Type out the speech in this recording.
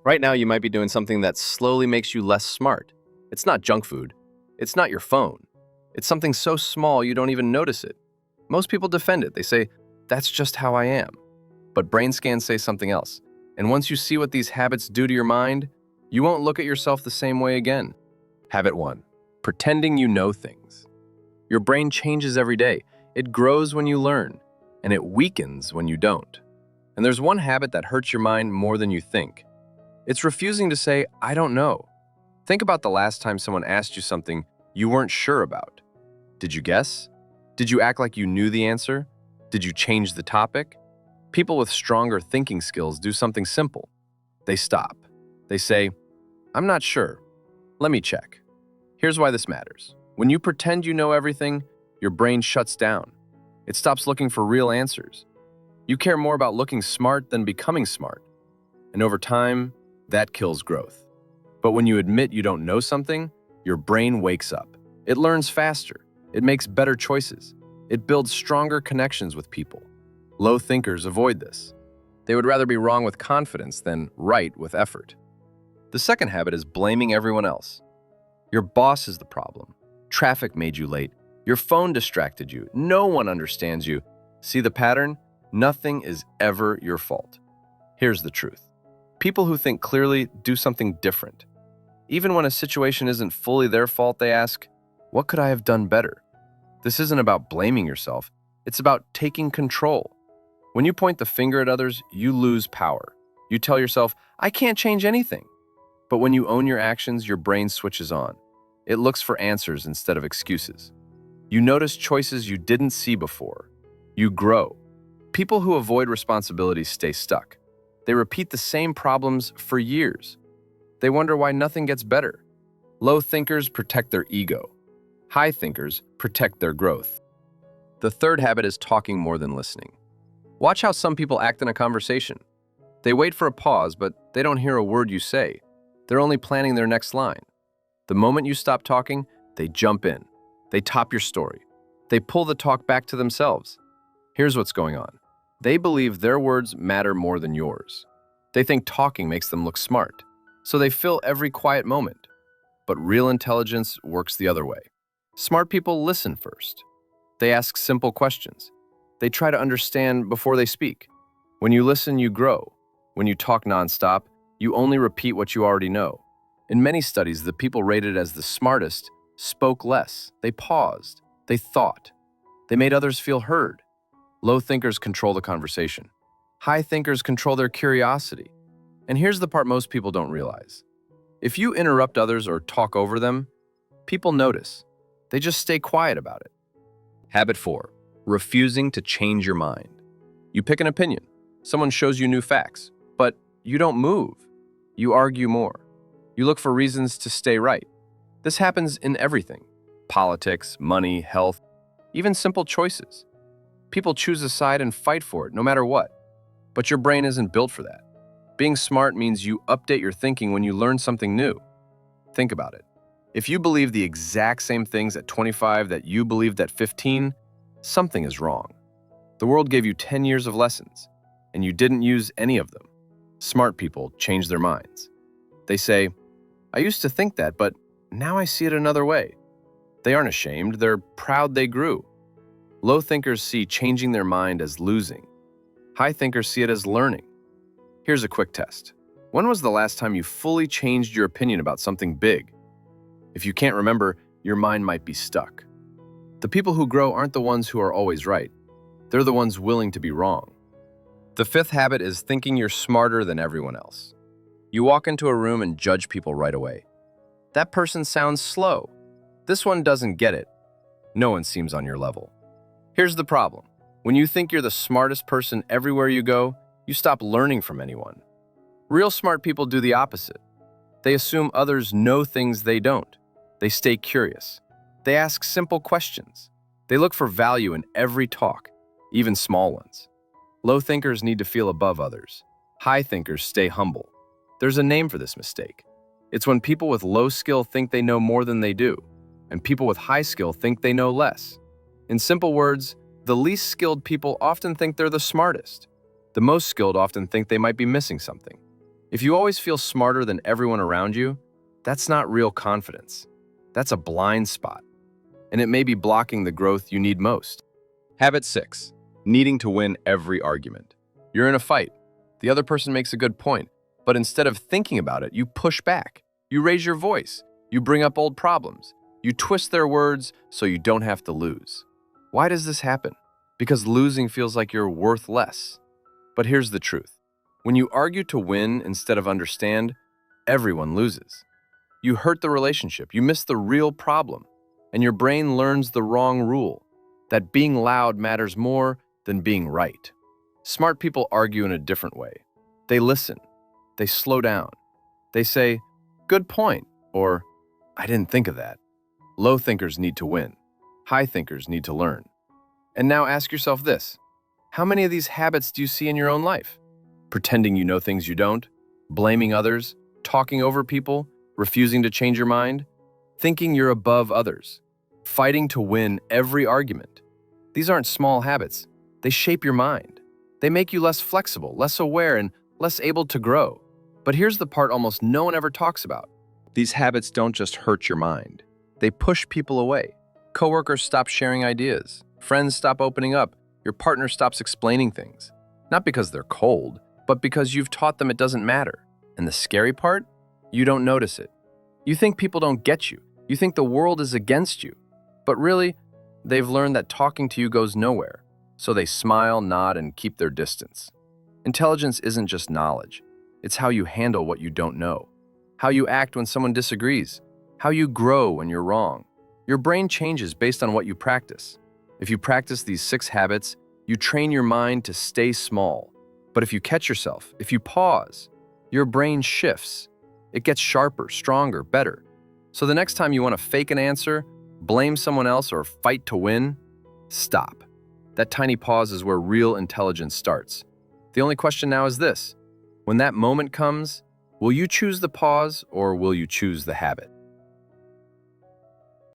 Right now, you might be doing something that slowly makes you less smart. It's not junk food. It's not your phone. It's something so small you don't even notice it. Most people defend it. They say, that's just how I am. But brain scans say something else. And once you see what these habits do to your mind, you won't look at yourself the same way again. Habit 1. Pretending you know things. Your brain changes every day. It grows when you learn, and it weakens when you don't. And there's one habit that hurts your mind more than you think. It's refusing to say, I don't know. Think about the last time someone asked you something you weren't sure about. Did you guess? Did you act like you knew the answer? Did you change the topic? People with stronger thinking skills do something simple. They stop. They say, I'm not sure. Let me check. Here's why this matters. When you pretend you know everything, your brain shuts down. It stops looking for real answers. You care more about looking smart than becoming smart. And over time, that kills growth. But when you admit you don't know something, your brain wakes up. It learns faster. It makes better choices. It builds stronger connections with people. Low thinkers avoid this. They would rather be wrong with confidence than right with effort. The second habit is blaming everyone else. Your boss is the problem. Traffic made you late. Your phone distracted you. No one understands you. See the pattern? Nothing is ever your fault. Here's the truth. People who think clearly do something different. Even when a situation isn't fully their fault, they ask, what could I have done better? This isn't about blaming yourself. It's about taking control. When you point the finger at others, you lose power. You tell yourself, I can't change anything. But when you own your actions, your brain switches on. It looks for answers instead of excuses. You notice choices you didn't see before. You grow. People who avoid responsibility stay stuck. They repeat the same problems for years. They wonder why nothing gets better. Low thinkers protect their ego. High thinkers protect their growth. The third habit is talking more than listening. Watch how some people act in a conversation. They wait for a pause, but they don't hear a word you say. They're only planning their next line. The moment you stop talking, they jump in. They top your story. They pull the talk back to themselves. Here's what's going on. They believe their words matter more than yours. They think talking makes them look smart, so they fill every quiet moment. But real intelligence works the other way. Smart people listen first. They ask simple questions. They try to understand before they speak. When you listen, you grow. When you talk nonstop, you only repeat what you already know. In many studies, the people rated as the smartest spoke less. They paused. They thought. They made others feel heard. Low thinkers control the conversation. High thinkers control their curiosity. And here's the part most people don't realize. If you interrupt others or talk over them, people notice. They just stay quiet about it. Habit 4. Refusing to change your mind. You pick an opinion. Someone shows you new facts, but you don't move. You argue more. You look for reasons to stay right. This happens in everything. Politics, money, health, even simple choices. People choose a side and fight for it, no matter what. But your brain isn't built for that. Being smart means you update your thinking when you learn something new. Think about it. If you believe the exact same things at 25 that you believed at 15, something is wrong. The world gave you 10 years of lessons, and you didn't use any of them. Smart people change their minds. They say, I used to think that, but now I see it another way. They aren't ashamed, they're proud they grew. Low thinkers see changing their mind as losing. High thinkers see it as learning. Here's a quick test. When was the last time you fully changed your opinion about something big? If you can't remember, your mind might be stuck. The people who grow aren't the ones who are always right. They're the ones willing to be wrong. The fifth habit is thinking you're smarter than everyone else. You walk into a room and judge people right away. That person sounds slow. This one doesn't get it. No one seems on your level. Here's the problem. When you think you're the smartest person everywhere you go, you stop learning from anyone. Real smart people do the opposite. They assume others know things they don't. They stay curious. They ask simple questions. They look for value in every talk, even small ones. Low thinkers need to feel above others. High thinkers stay humble. There's a name for this mistake. It's when people with low skill think they know more than they do, and people with high skill think they know less. In simple words, the least skilled people often think they're the smartest. The most skilled often think they might be missing something. If you always feel smarter than everyone around you, that's not real confidence. That's a blind spot, and it may be blocking the growth you need most. Habit 6. Needing to win every argument. You're in a fight. The other person makes a good point, but instead of thinking about it, you push back. You raise your voice. You bring up old problems. You twist their words so you don't have to lose. Why does this happen? Because losing feels like you're worth less. But here's the truth. When you argue to win instead of understand, everyone loses. You hurt the relationship, you miss the real problem, and your brain learns the wrong rule, that being loud matters more than being right. Smart people argue in a different way. They listen. They slow down. They say, "Good point," or "I didn't think of that." Low thinkers need to win. High thinkers need to learn. And now ask yourself this. How many of these habits do you see in your own life? Pretending you know things you don't, blaming others, talking over people, refusing to change your mind, thinking you're above others, fighting to win every argument. These aren't small habits. They shape your mind. They make you less flexible, less aware, and less able to grow. But here's the part almost no one ever talks about. These habits don't just hurt your mind. They push people away. Coworkers stop sharing ideas. Friends stop opening up. Your partner stops explaining things. Not because they're cold, but because you've taught them it doesn't matter. And the scary part? You don't notice it. You think people don't get you. You think the world is against you. But really, they've learned that talking to you goes nowhere. So they smile, nod, and keep their distance. Intelligence isn't just knowledge. It's how you handle what you don't know. How you act when someone disagrees. How you grow when you're wrong. Your brain changes based on what you practice. If you practice these 6 habits, you train your mind to stay small. But if you catch yourself, if you pause, your brain shifts. It gets sharper, stronger, better. So the next time you want to fake an answer, blame someone else, or fight to win, stop. That tiny pause is where real intelligence starts. The only question now is this. When that moment comes, will you choose the pause or will you choose the habit?